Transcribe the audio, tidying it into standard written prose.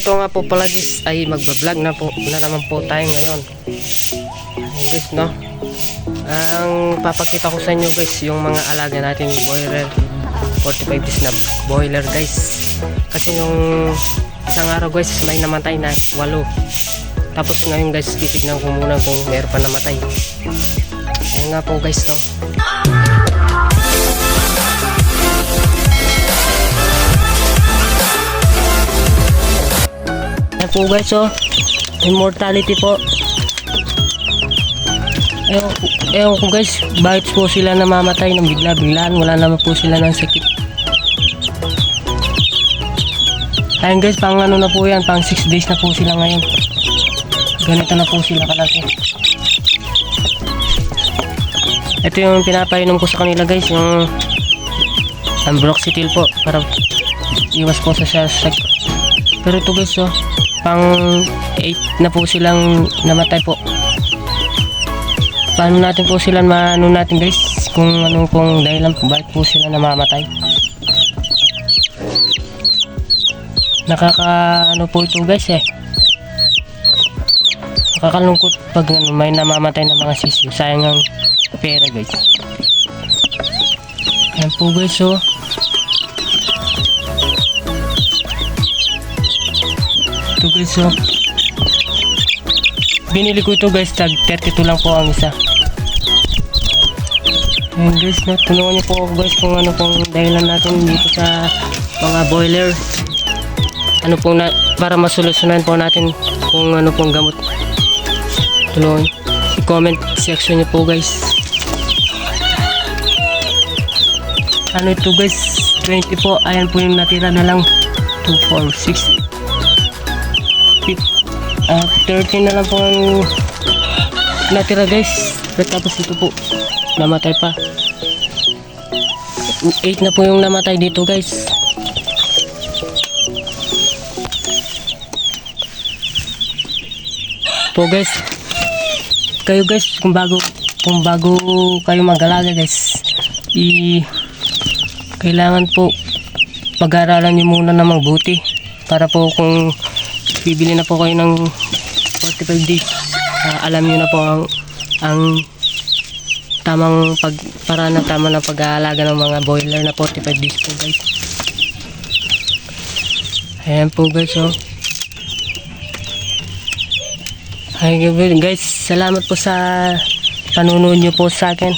Ito nga po pala guys ay magbablog na po na naman po tayo ngayon. Ayun guys, no, ang papakita ko sa inyo guys yung mga alaga natin boiler 45 days na boiler guys, kasi yung isang araw guys may namatay na 8. Tapos ngayon guys titignan ko muna kung meron pa namatay. Ayun nga po guys, no. Ayan po guys, oh, immortality po. Ewan ko guys, bakit po sila namamatay ng bigla-biglaan, wala naman po sila ng sakit. Ayan guys, pang ano na po yan, pang 6 days na po sila ngayon. Ganito na po sila kalaki. Ito yung pinapainom ko sa kanila guys, yung ambroxetil po, para iwas po sa sakit. Pero ito guys, oh, pang 8 na po silang namatay po. Paano natin po sila maano natin guys, kung ano pong dahilan po bakit po sila namamatay. Ano po ito guys, nakakalungkot pag may namamatay na mga sisiw, sayang ang pera guys. Ayan po guys, oh, ito guys, oh, binili ko ito guys, tag 32 lang po ang isa. Ayan guys, no, tulungan niyo po ako guys kung ano pong dahilan natin dito sa mga boiler, ano pong para masolusyonan po natin kung ano pong gamot. Tulungan, i-comment section niyo po guys. Ano ito guys, 20 po, ayan po yung natira na lang, 2, 4, 6, 13 na lang po ang natira guys. Tapos ito po namatay pa, 8 na po yung namatay dito guys. Po guys, kayo guys, kung bago kayo mag-alaga guys, kailangan po pag-aralan nyo muna na mabuti, para po kung bibili na po kayo ng 45 days, alam nyo na po ang tamang paraan ng tama ng pag-aalaga ng mga boiler na 45 days po guys. Ayan po guys, oh. Hi guys, salamat po sa panunood nyo po sa akin.